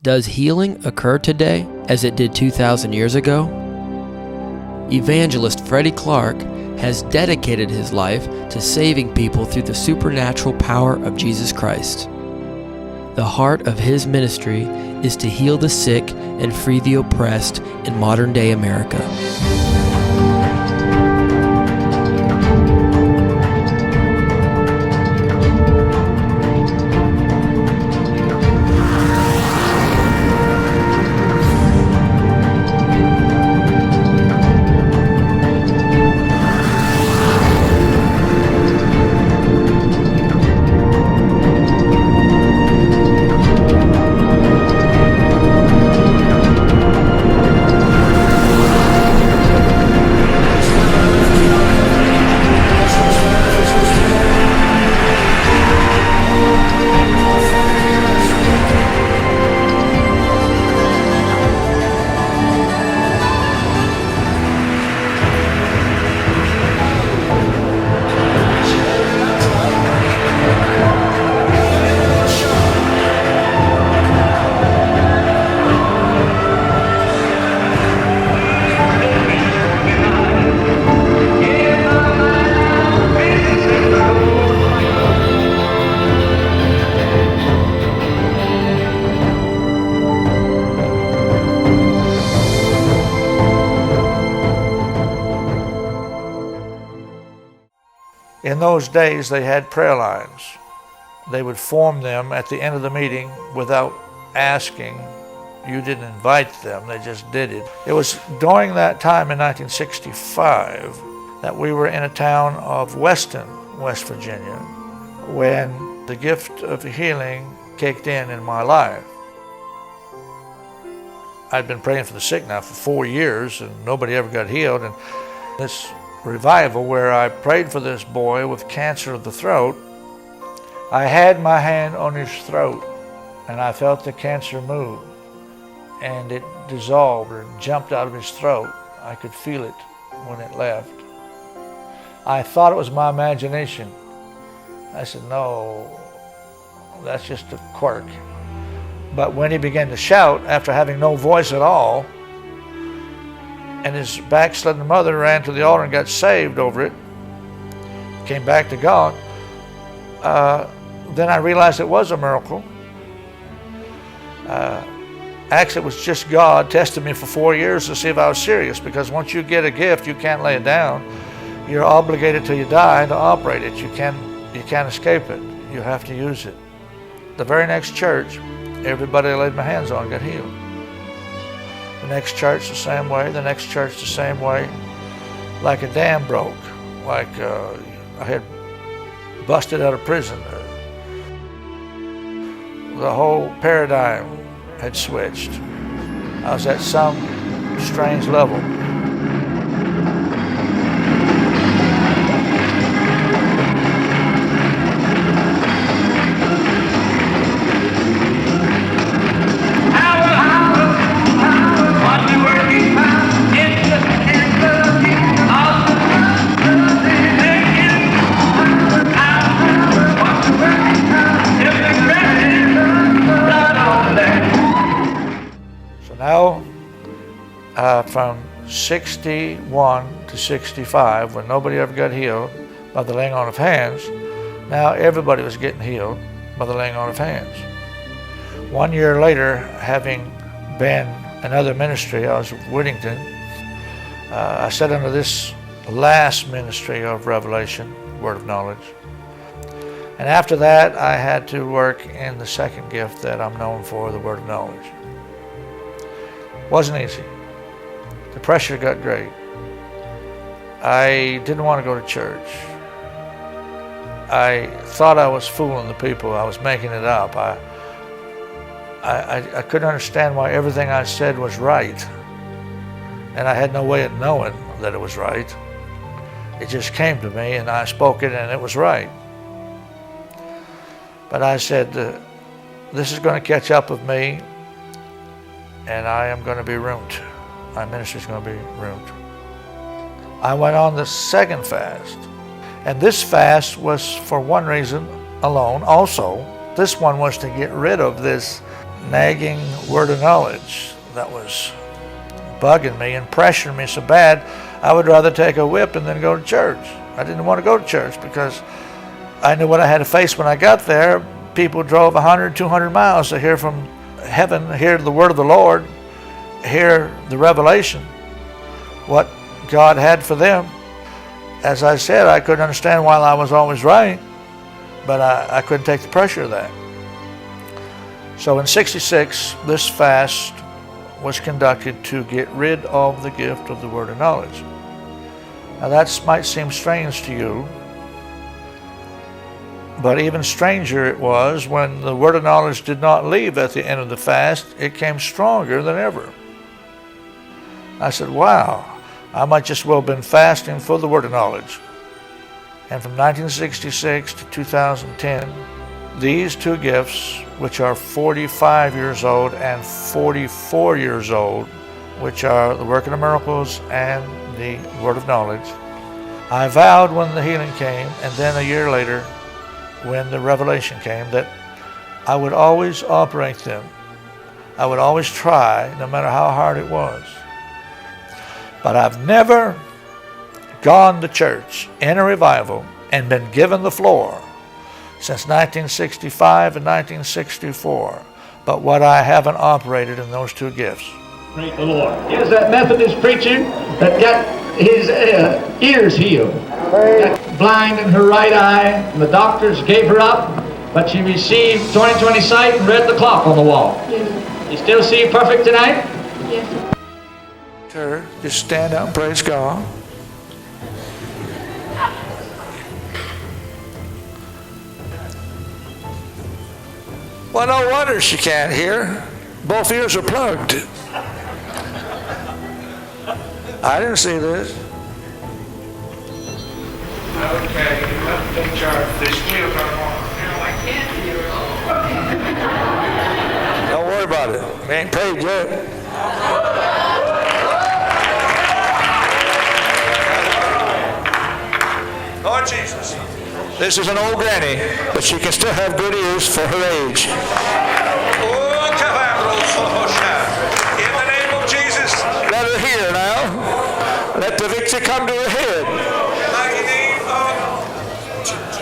Does healing occur today as it did 2,000 years ago? Evangelist Freddy Clark has dedicated his life to saving people through the supernatural power of Jesus Christ. The heart of his ministry is to heal the sick and free the oppressed in modern-day America. In those days, they had prayer lines. They would form them at the end of the meeting without asking. You didn't invite them, they just did it. It was during that time in 1965 that we were in a town of Weston, West Virginia, when the gift of healing kicked in my life. I'd been praying for the sick now for 4 years and nobody ever got healed. And this revival where I prayed for this boy with cancer of the throat, I had my hand on his throat and I felt the cancer move and it dissolved or jumped out of his throat. I could feel it when it left. I thought it was my imagination. I said, no, that's just a quirk. But when he began to shout after having no voice at all, and his backslidden mother ran to the altar and got saved over it, came back to God, then I realized it was a miracle. Actually, it was just God testing me for 4 years to see if I was serious, because once you get a gift, you can't lay it down. You're obligated till you die to operate it. You can't escape it. You have to use it. The very next church, everybody I laid my hands on got healed. The next church the same way, the next church the same way. Like a dam broke, like I had busted out of prison. The whole paradigm had switched. I was at some strange level. From 61 to 65, when nobody ever got healed by the laying on of hands, now everybody was getting healed by the laying on of hands. 1 year later, having been another ministry, I was at Whittington. I sat under this last ministry of revelation, word of knowledge. And after that, I had to work in the second gift that I'm known for, the word of knowledge. Wasn't easy. The pressure got great. I didn't want to go to church. I thought I was fooling the people. I was making it up. I couldn't understand why everything I said was right. And I had no way of knowing that it was right. It just came to me and I spoke it and it was right. But I said, this is going to catch up with me and I am going to be ruined. My ministry is going to be ruined. I went on the second fast. And this fast was for one reason alone. Also, this one was to get rid of this nagging word of knowledge that was bugging me and pressuring me so bad, I would rather take a whip and then go to church. I didn't want to go to church because I knew what I had to face when I got there. People drove 100, 200 miles to hear from heaven, hear the word of the Lord, hear the revelation, what God had for them. As I said, I couldn't understand why I was always right, but I couldn't take the pressure of that. So in '66, this fast was conducted to get rid of the gift of the word of knowledge. Now that might seem strange to you, but even stranger it was when the word of knowledge did not leave at the end of the fast. It came stronger than ever. I said, wow, I might just well have been fasting for the word of knowledge. And from 1966 to 2010, these two gifts, which are 45 years old and 44 years old, which are the working of miracles and the word of knowledge, I vowed when the healing came, and then a year later, when the revelation came, that I would always operate them. I would always try, no matter how hard it was. But I've never gone to church in a revival and been given the floor since 1965 and 1964, but what I haven't operated in those two gifts. Praise the Lord. Here's that Methodist preacher that got his ears healed. Got blind in her right eye, and the doctors gave her up, but she received 20/20 sight and read the clock on the wall. Yes. You still see perfect tonight? Yes. Sure, just stand up and praise God. Well, no wonder she can't hear. Both ears are plugged. I didn't see this. Okay, you have to take charge. This wheel come on. No, I can't hear it all. Don't worry about it. We ain't paid yet. Lord Jesus, this is an old granny, but she can still have good ears for her age. In the name of Jesus, let her hear now. Let the victory come to her head. In the name of Jesus.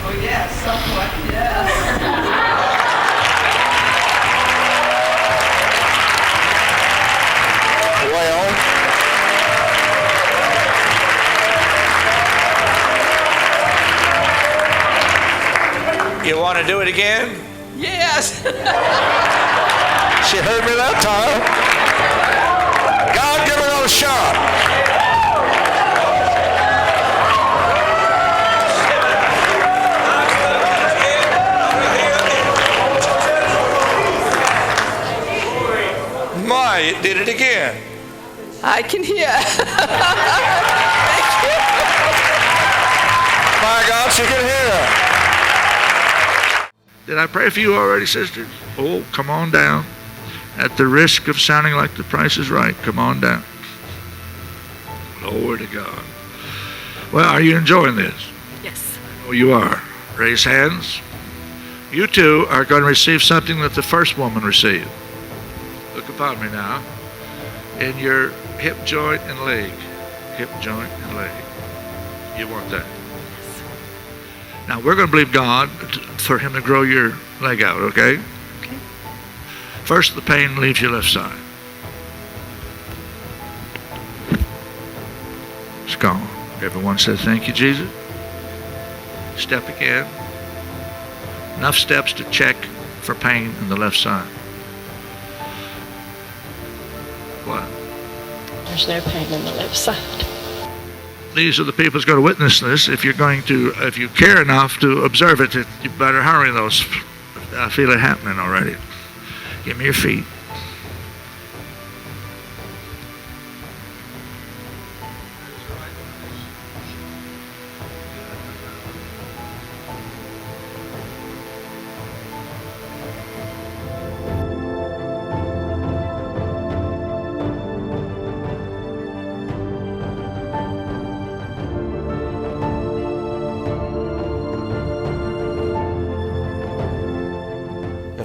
Oh yes, somewhat, yes. You want to do it again? Yes. She heard me that time. God, give her another shot. My, it did it again. I can hear. My God, she can hear. Did I pray for you already, sisters? Oh, come on down. At the risk of sounding like the price is right, come on down. Glory to God. Well, are you enjoying this? Yes. Oh, you are. Raise hands. You too are going to receive something that the first woman received. Look upon me now. In your hip joint and leg. Hip joint and leg. You want that? Now, we're going to believe God for him to grow your leg out, okay? Okay. First, the pain leaves your left side. It's gone. Everyone said, thank you, Jesus. Step again. Enough steps to check for pain in the left side. What? There's no pain in the left side. These are the people that's going to witness this. If you care enough to observe it, you better hurry those. I feel it happening already. Give me your feet.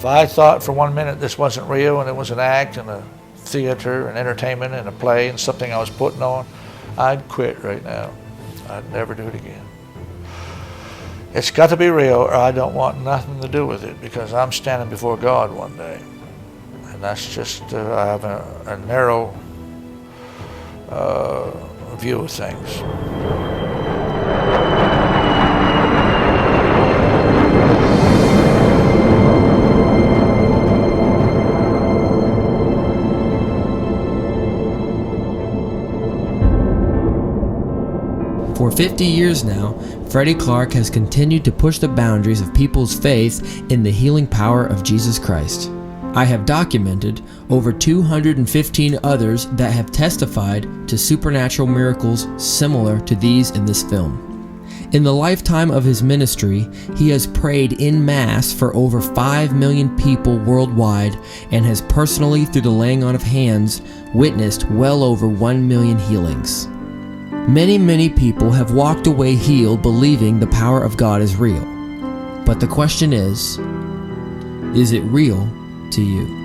If I thought for 1 minute this wasn't real and it was an act and a theater and entertainment and a play and something I was putting on, I'd quit right now. I'd never do it again. It's got to be real or I don't want nothing to do with it, because I'm standing before God one day. And that's just, I have a narrow view of things. For 50 years now, Freddy Clark has continued to push the boundaries of people's faith in the healing power of Jesus Christ. I have documented over 215 others that have testified to supernatural miracles similar to these in this film. In the lifetime of his ministry, he has prayed in mass for over 5 million people worldwide and has personally, through the laying on of hands, witnessed well over 1 million healings. Many people have walked away healed, believing the power of God is real. But the question is it real to you?